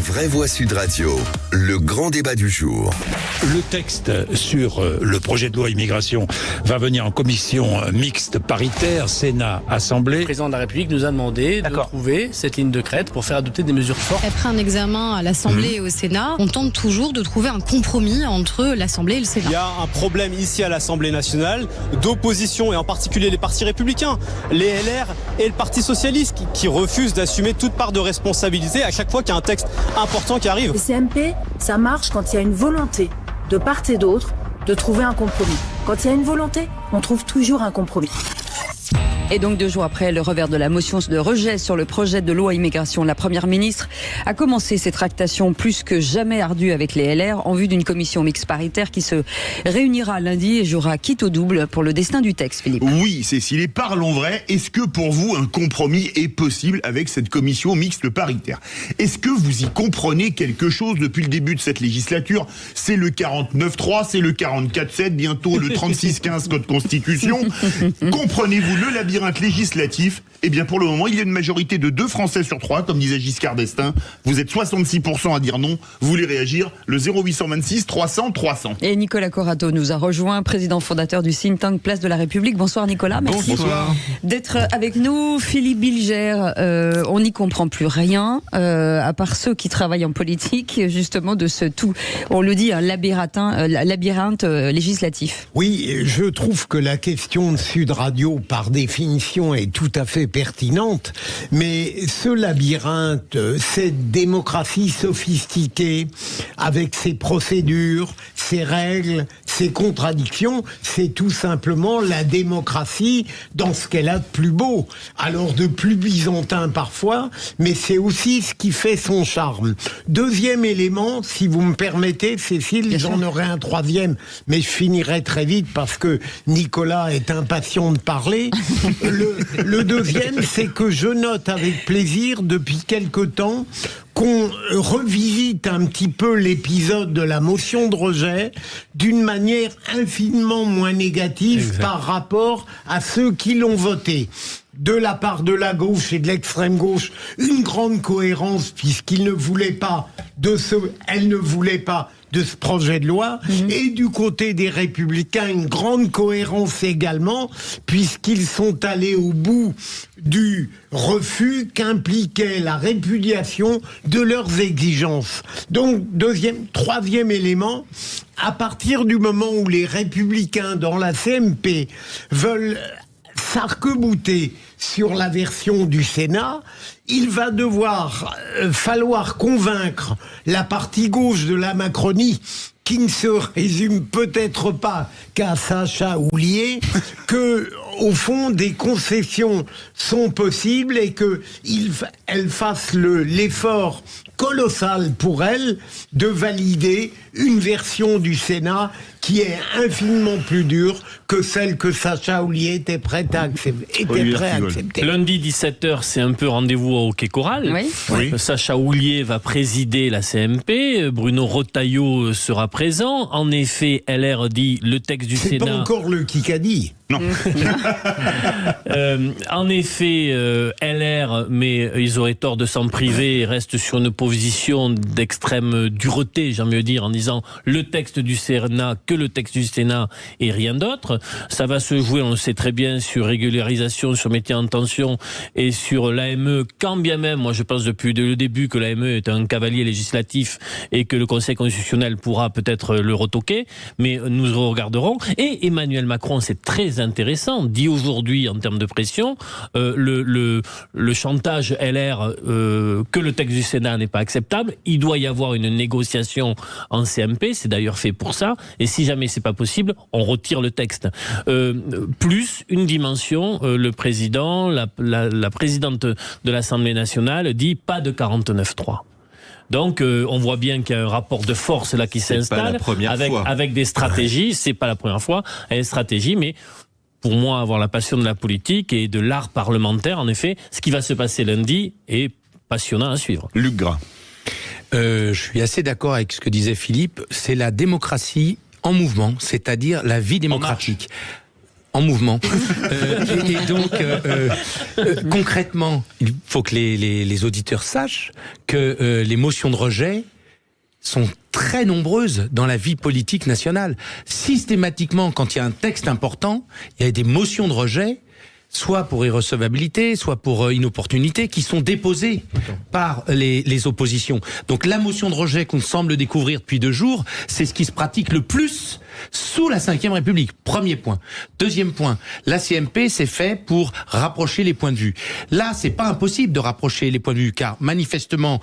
Vraies Voix Sud Radio, le grand débat du jour. Le texte sur le projet de loi immigration va venir en commission mixte paritaire, Sénat, Assemblée. Le président de la République nous a demandé de trouver cette ligne de crête pour faire adopter des mesures fortes. Après un examen à l'Assemblée et au Sénat, on tente toujours de trouver un compromis entre l'Assemblée et le Sénat. Il y a un problème ici à l'Assemblée nationale d'opposition, et en particulier les partis républicains, les LR et le Parti socialiste qui refusent d'assumer toute part de responsabilité à chaque fois qu'il y a un texte important qui arrive. Le CMP, ça marche quand il y a une volonté de part et d'autre de trouver un compromis. Quand il y a une volonté, on trouve toujours un compromis. Et donc 2 jours après le revers de la motion de rejet sur le projet de loi immigration, la Première ministre a commencé ses tractations plus que jamais ardues avec les LR en vue d'une commission mixte paritaire qui se réunira lundi et jouera quitte au double pour le destin du texte, Philippe. Oui, Cécile, et parlons vrai, est-ce que pour vous un compromis est possible avec cette commission mixte paritaire? Est-ce que vous y comprenez quelque chose depuis le début de cette législature? C'est le 49.3, c'est le 44.7, bientôt le 36.15 Code Constitution. Comprenez-vous le labyrinthe législatif? Eh bien, pour le moment, il y a une majorité de 2 Français sur 3, comme disait Giscard d'Estaing. Vous êtes 66% à dire non. Vous voulez réagir? Le 0826 300 300. Et Nicolas Corato nous a rejoint, président fondateur du think tank Place de la République. Bonsoir Nicolas, merci d'être avec nous. Philippe Bilger, on n'y comprend plus rien, à part ceux qui travaillent en politique, justement de ce tout, on le dit, un labyrinthe législatif. Oui, je trouve que la question de Sud Radio, par définition, est tout à fait pertinente, mais ce labyrinthe, cette démocratie sophistiquée, avec ses procédures, ses règles, ses contradictions, c'est tout simplement la démocratie dans ce qu'elle a de plus beau. Alors de plus byzantin parfois, mais c'est aussi ce qui fait son charme. Deuxième élément, si vous me permettez, Cécile, j'en aurai un troisième, mais je finirai très vite parce que Nicolas est impatient de parler. Le deuxième, c'est que je note avec plaisir depuis quelque temps qu'on revisite un petit peu l'épisode de la motion de rejet d'une manière infiniment moins négative par rapport à ceux qui l'ont voté. De la part de la gauche et de l'extrême gauche, une grande cohérence puisqu'ils ne voulaient pas elle ne voulait pas de ce projet de loi, et du côté des Républicains, une grande cohérence également, puisqu'ils sont allés au bout du refus qu'impliquait la répudiation de leurs exigences. Donc, troisième élément, à partir du moment où les Républicains dans la CMP veulent s'arc-bouter sur la version du Sénat, il va falloir convaincre la partie gauche de la Macronie, qui ne se résume peut-être pas qu'à Sacha Houlié, que, au fond, des concessions sont possibles et qu'elle fasse l'effort colossal pour elle de valider une version du Sénat qui est infiniment plus dure que celle que Sacha Houlié était prêt à accepter. Lundi 17h, c'est un peu rendez-vous au Quai Coral. Oui. Sacha Houlié va présider la CMP. Bruno Retailleau sera présent. En effet, LR dit le texte du Sénat. C'est pas encore le Kikadi. Non. En effet, LR, mais ils auraient tort de s'en priver, restent sur une position d'extrême dureté, j'ai envie de dire, en disant le texte du Sénat, que le texte du Sénat et rien d'autre. Ça va se jouer, on le sait très bien, sur régularisation, sur métier en tension et sur l'AME, quand bien même, moi je pense depuis le début que l'AME est un cavalier législatif et que le Conseil constitutionnel pourra peut-être le retoquer, mais nous regarderons. Et Emmanuel Macron, c'est très intéressant, dit aujourd'hui en termes de pression, le chantage LR que le texte du Sénat n'est pas acceptable, il doit y avoir une négociation en CMP, c'est d'ailleurs fait pour ça, et si jamais c'est pas possible, on retire le texte. Plus une dimension, le président, la présidente de l'Assemblée nationale dit pas de 49.3. Donc, on voit bien qu'il y a un rapport de force là qui s'installe avec des stratégies. C'est pas la première fois, il y a des stratégies, mais pour moi, avoir la passion de la politique et de l'art parlementaire, en effet, ce qui va se passer lundi est passionnant à suivre. Luc Gras. Je suis assez d'accord avec ce que disait Philippe. C'est la démocratie en mouvement, c'est-à-dire la vie démocratique. en mouvement. Et donc, concrètement, il faut que les auditeurs sachent que les motions de rejet sont très nombreuses dans la vie politique nationale. Systématiquement, quand il y a un texte important, il y a des motions de rejet, soit pour irrecevabilité, soit pour inopportunité, qui sont déposées par les oppositions. Donc la motion de rejet qu'on semble découvrir depuis 2 jours, c'est ce qui se pratique le plus sous la Ve République. Premier point. Deuxième point, la CMP, c'est fait pour rapprocher les points de vue. Là, c'est pas impossible de rapprocher les points de vue, car manifestement,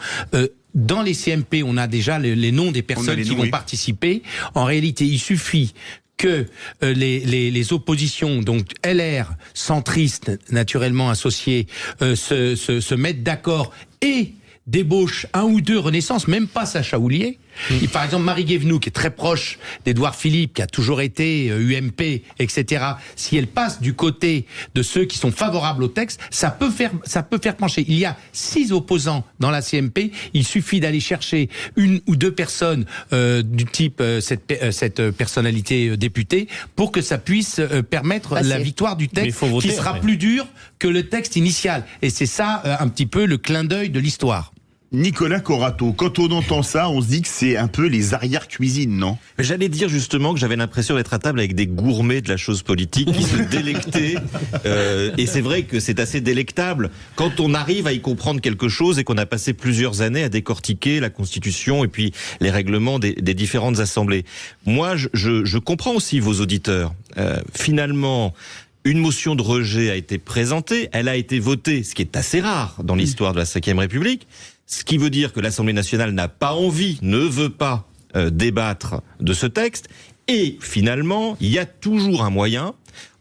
dans les CMP, on a déjà les noms des personnes qui vont participer. En réalité, il suffit que les oppositions, donc LR, centristes, naturellement associés, se mettent d'accord et débauchent 1 ou 2 Renaissance, même pas Sacha Houlié. Et par exemple, Marie Guévenoux, qui est très proche d'Édouard Philippe, qui a toujours été UMP, etc. Si elle passe du côté de ceux qui sont favorables au texte, ça peut faire pencher. Il y a 6 opposants dans la CMP. Il suffit d'aller chercher 1 ou 2 personnes du type cette personnalité députée pour que ça puisse permettre la victoire du texte, qui sera plus dur que le texte initial. Et c'est ça un petit peu le clin d'œil de l'histoire. Nicolas Corato, quand on entend ça, on se dit que c'est un peu les arrière-cuisines, non? J'allais dire justement que j'avais l'impression d'être à table avec des gourmets de la chose politique qui se délectaient. Et c'est vrai que c'est assez délectable quand on arrive à y comprendre quelque chose et qu'on a passé plusieurs années à décortiquer la Constitution et puis les règlements des différentes assemblées. Moi, je comprends aussi vos auditeurs. Finalement, une motion de rejet a été présentée, elle a été votée, ce qui est assez rare dans l'histoire de la Ve République. Ce qui veut dire que l'Assemblée nationale n'a pas envie, ne veut pas débattre de ce texte. Et finalement, il y a toujours un moyen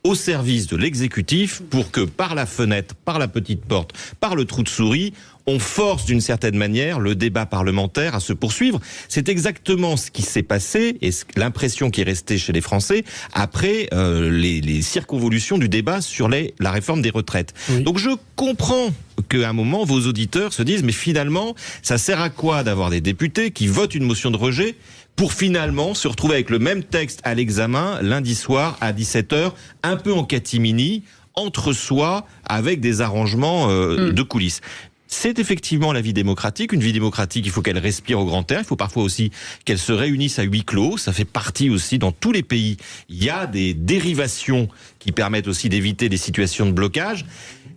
au service de l'exécutif pour que par la fenêtre, par la petite porte, par le trou de souris, on force d'une certaine manière le débat parlementaire à se poursuivre. C'est exactement ce qui s'est passé et l'impression qui est restée chez les Français après les circonvolutions du débat sur la réforme des retraites. Oui. Donc je comprends qu'à un moment, vos auditeurs se disent « mais finalement, ça sert à quoi d'avoir des députés qui votent une motion de rejet pour finalement se retrouver avec le même texte à l'examen lundi soir à 17h, un peu en catimini, entre soi, avec des arrangements de coulisses ». C'est effectivement la vie démocratique. Une vie démocratique, il faut qu'elle respire au grand air. Il faut parfois aussi qu'elle se réunisse à huis clos. Ça fait partie aussi, dans tous les pays, il y a des dérivations qui permettent aussi d'éviter des situations de blocage.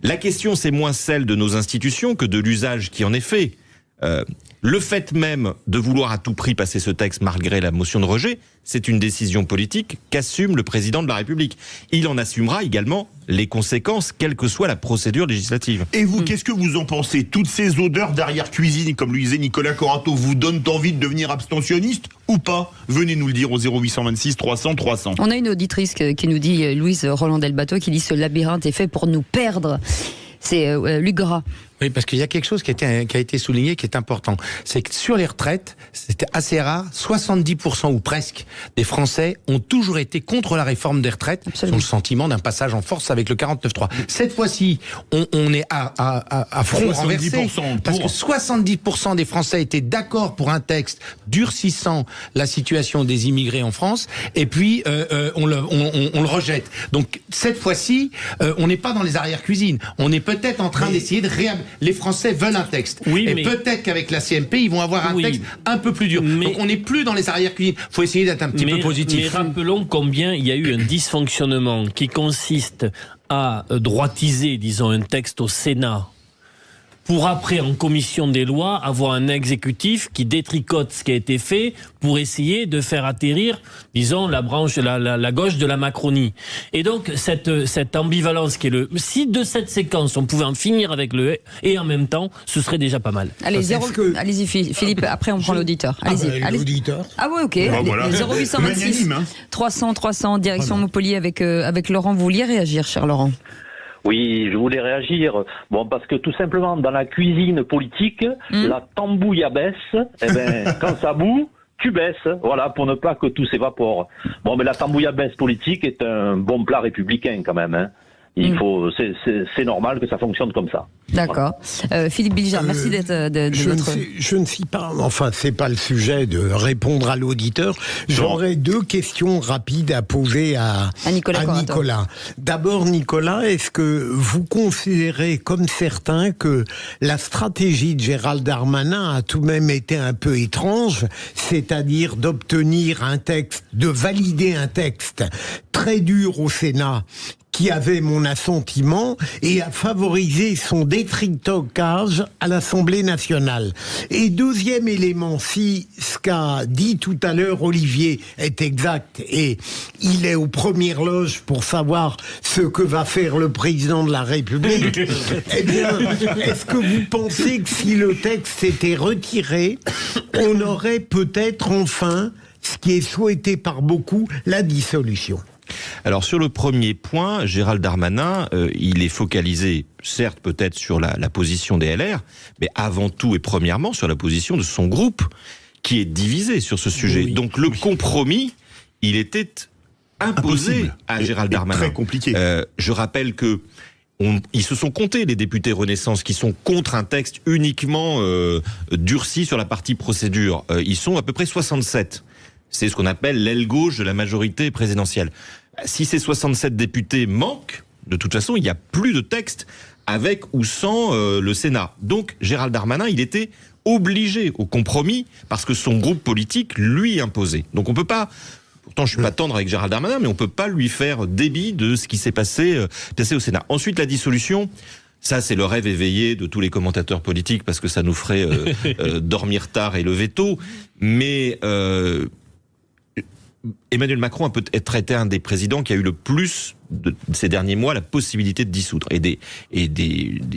La question, c'est moins celle de nos institutions que de l'usage qui en est fait. Le fait même de vouloir à tout prix passer ce texte malgré la motion de rejet, c'est une décision politique qu'assume le président de la République. Il en assumera également les conséquences, quelle que soit la procédure législative. Et vous, qu'est-ce que vous en pensez? Toutes ces odeurs d'arrière-cuisine, comme le disait Nicolas Corato, vous donnent envie de devenir abstentionniste ou pas? Venez nous le dire au 0826 300 300. On a une auditrice qui nous dit, Louise Roland-Delbateau, qui dit « Ce labyrinthe est fait pour nous perdre ». C'est Luc Gras. Oui, parce qu'il y a quelque chose qui a été souligné, qui est important. C'est que sur les retraites, c'était assez rare, 70% ou presque des Français ont toujours été contre la réforme des retraites. Absolument. Ils ont le sentiment d'un passage en force avec le 49.3. Cette fois-ci, on est à front renversé, parce que 70% des Français étaient d'accord pour un texte durcissant la situation des immigrés en France, et puis on le rejette. Donc cette fois-ci, on n'est pas dans les arrière-cuisines. On est peut-être en train d'essayer de les Français veulent un texte. Oui, et peut-être qu'avec la CMP, ils vont avoir un texte un peu plus dur. Donc on n'est plus dans les arrière-cuisines. Il faut essayer d'être un petit peu positif. Mais rappelons combien il y a eu un dysfonctionnement qui consiste à droitiser, disons, un texte au Sénat pour après, en commission des lois, avoir un exécutif qui détricote ce qui a été fait pour essayer de faire atterrir, disons, la branche, la gauche de la Macronie. Et donc, cette ambivalence qui est si de cette séquence, on pouvait en finir avec le et en même temps, ce serait déjà pas mal. Allez-y, Philippe, après on prend l'auditeur. Allez-y. L'auditeur. Ah ouais, ok. Voilà. 0826 300 300, direction Montpellier avec Laurent. Vous vouliez réagir, cher Laurent? Oui, je voulais réagir. Bon, parce que tout simplement, dans la cuisine politique, la tambouille baisse. Eh ben, quand ça bout, tu baisses. Voilà, pour ne pas que tout s'évapore. Bon, mais la tambouille baisse politique est un bon plat républicain quand même. Hein. C'est normal que ça fonctionne comme ça. D'accord. Philippe Bilger, merci d'être je ne suis pas, enfin c'est pas le sujet de répondre à l'auditeur. J'aurais deux questions rapides à poser à Nicolas. D'abord Nicolas, est-ce que vous considérez comme certains que la stratégie de Gérald Darmanin a tout de même été un peu étrange, c'est-à-dire d'obtenir un texte, de valider un texte très dur au Sénat qui avait mon assentiment et a favorisé son détricotage à l'Assemblée nationale. Et deuxième élément, si ce qu'a dit tout à l'heure Olivier est exact et il est aux premières loges pour savoir ce que va faire le président de la République, eh bien, est-ce que vous pensez que si le texte s'était retiré, on aurait peut-être enfin, ce qui est souhaité par beaucoup, la dissolution ? Alors sur le premier point, Gérald Darmanin, il est focalisé, certes peut-être sur la position des LR, mais avant tout et premièrement sur la position de son groupe, qui est divisé sur ce sujet. Oui, donc le compromis, il était imposé à Gérald Darmanin. Très compliqué. Je rappelle que ils se sont comptés, les députés Renaissance, qui sont contre un texte uniquement durci sur la partie procédure. Ils sont à peu près 67. C'est ce qu'on appelle l'aile gauche de la majorité présidentielle. Si ces 67 députés manquent, de toute façon, il n'y a plus de texte avec ou sans le Sénat. Donc, Gérald Darmanin, il était obligé au compromis parce que son groupe politique lui imposait. Donc, on peut pas... Pourtant, je suis pas tendre avec Gérald Darmanin, mais on peut pas lui faire débit de ce qui s'est passé au Sénat. Ensuite, la dissolution... Ça, c'est le rêve éveillé de tous les commentateurs politiques parce que ça nous ferait dormir tard et lever tôt. Mais... Emmanuel Macron a peut-être été un des présidents qui a eu le plus de ces derniers mois la possibilité de dissoudre et des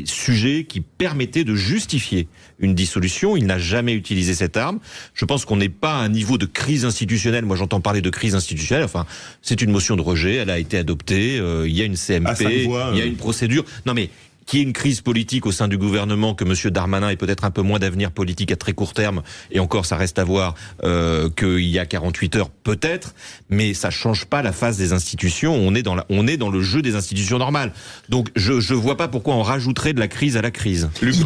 sujets qui permettaient de justifier une dissolution. Il n'a jamais utilisé cette arme. Je pense qu'on n'est pas à un niveau de crise institutionnelle. Moi, j'entends parler de crise institutionnelle. Enfin, c'est une motion de rejet. Elle a été adoptée. Il y a une CMP. Il y a une procédure. Non, mais qu'il y ait une crise politique au sein du gouvernement, que M. Darmanin ait peut-être un peu moins d'avenir politique à très court terme, et encore ça reste à voir, qu'il y a 48 heures peut-être, mais ça change pas la phase des institutions. On est dans le jeu des institutions normales. Donc je vois pas pourquoi on rajouterait de la crise à la crise. Il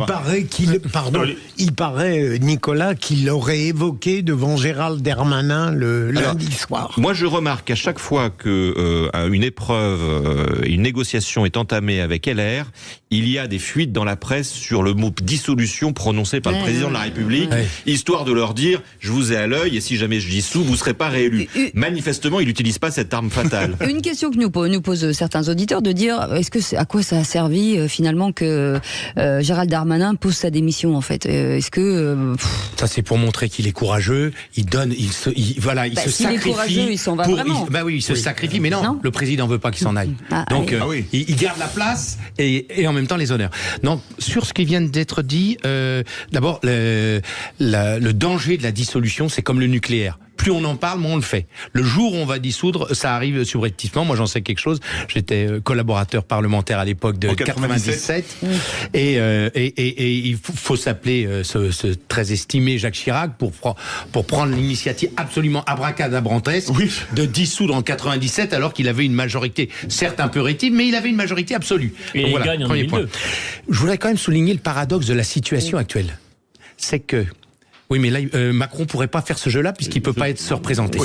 paraît, Nicolas, qu'il aurait évoqué devant Gérald Darmanin lundi soir. Moi je remarque à chaque fois que une épreuve, une négociation est entamée avec LR, il y a des fuites dans la presse sur le mot dissolution prononcé par le président de la République, histoire de leur dire je vous ai à l'œil et si jamais je dissous, vous ne serez pas réélu. Manifestement, il n'utilise pas cette arme fatale. Une question que nous posent certains auditeurs, de dire à quoi ça a servi finalement que Gérald Darmanin pose sa démission en fait. Est-ce que ça c'est pour montrer qu'il est courageux, il se sacrifie. S'il est courageux, il s'en va vraiment. Il se sacrifie, mais non, le président veut pas qu'il s'en aille. Donc il garde la place et en même temps les honneurs. Donc sur ce qui vient d'être dit, d'abord le danger de la dissolution, c'est comme le nucléaire. Plus on en parle, moins on le fait. Le jour où on va dissoudre, ça arrive subrepticement. Moi, j'en sais quelque chose. J'étais collaborateur parlementaire à l'époque de 97. Et il faut s'appeler ce très estimé Jacques Chirac pour prendre l'initiative absolument abracadabrantesque de dissoudre en 97 alors qu'il avait une majorité, certes un peu rétive, mais il avait une majorité absolue. Et donc, il gagne en 2002. Je voudrais quand même souligner le paradoxe de la situation actuelle. C'est que oui, mais là, Macron pourrait pas faire ce jeu-là puisqu'il peut pas se représenter.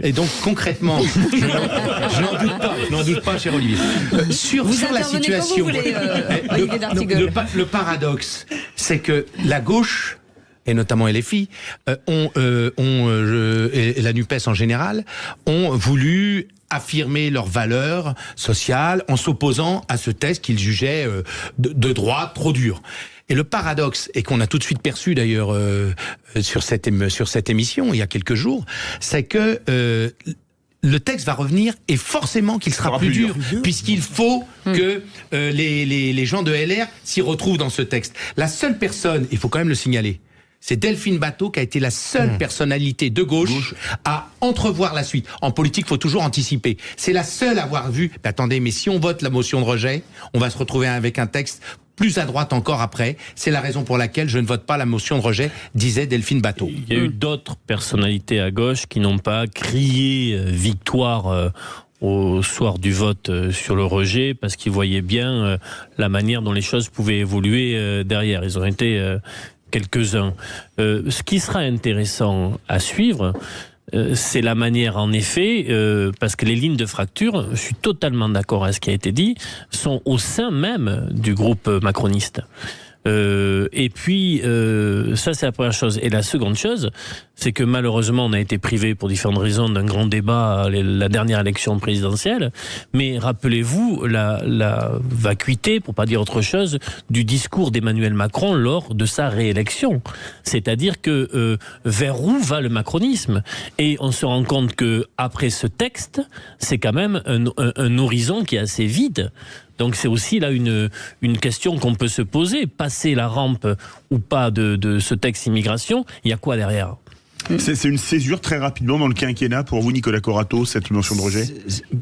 Et donc, concrètement, je n'en doute pas, cher Olivier. Sur la situation, le paradoxe, c'est que la gauche, et notamment LFI, et la NUPES en général, ont voulu affirmer leurs valeurs sociales en s'opposant à ce texte qu'ils jugeaient de droite trop dur. Et le paradoxe, et qu'on a tout de suite perçu d'ailleurs sur cette émission il y a quelques jours, c'est que le texte va revenir et forcément qu'il sera plus dur puisqu'il faut que les gens de LR s'y retrouvent dans ce texte. La seule personne, il faut quand même le signaler, c'est Delphine Batho qui a été la seule personnalité de gauche à entrevoir la suite. En politique, il faut toujours anticiper. C'est la seule à avoir vu, attendez, mais si on vote la motion de rejet, on va se retrouver avec un texte plus à droite encore après. C'est la raison pour laquelle je ne vote pas la motion de rejet, disait Delphine Batho. Il y a eu d'autres personnalités à gauche qui n'ont pas crié victoire au soir du vote sur le rejet, parce qu'ils voyaient bien la manière dont les choses pouvaient évoluer derrière. Ils ont été quelques-uns. Ce qui sera intéressant à suivre, c'est la manière, en effet, parce que les lignes de fracture, je suis totalement d'accord avec ce qui a été dit, sont au sein même du groupe macroniste. Et puis, ça c'est la première chose. Et la seconde chose, c'est que malheureusement on a été privé pour différentes raisons d'un grand débat à la dernière élection présidentielle. Mais rappelez-vous la vacuité, pour pas dire autre chose, du discours d'Emmanuel Macron lors de sa réélection. C'est-à-dire que vers où va le macronisme? Et on se rend compte que après ce texte, c'est quand même un horizon qui est assez vide. Donc c'est aussi là une question qu'on peut se poser. Passer la rampe ou pas de ce texte immigration, il y a quoi derrière? C'est une césure très rapidement dans le quinquennat pour vous, Nicolas Corato, cette motion de rejet?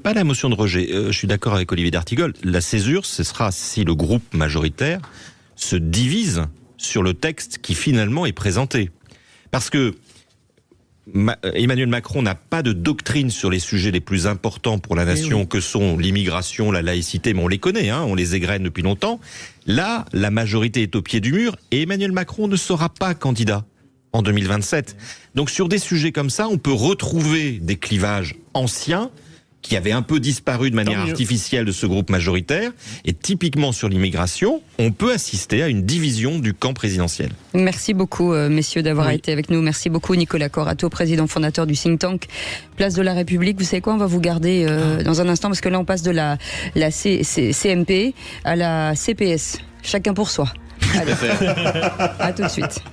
Pas la motion de rejet. Je suis d'accord avec Olivier d'Artigol. La césure, ce sera si le groupe majoritaire se divise sur le texte qui finalement est présenté. Parce que Emmanuel Macron n'a pas de doctrine sur les sujets les plus importants pour la nation que sont l'immigration, la laïcité, mais on les connaît, on les égrène depuis longtemps. Là, la majorité est au pied du mur et Emmanuel Macron ne sera pas candidat en 2027. Donc sur des sujets comme ça, on peut retrouver des clivages anciens qui avaient un peu disparu de manière artificielle de ce groupe majoritaire. Et typiquement sur l'immigration, on peut assister à une division du camp présidentiel. Merci beaucoup, messieurs, d'avoir été avec nous. Merci beaucoup, Nicolas Corato, président fondateur du think tank Place de la République. Vous savez quoi, on va vous garder dans un instant, parce que là, on passe de la CMP à la CPS. Chacun pour soi. Allez, à tout de suite.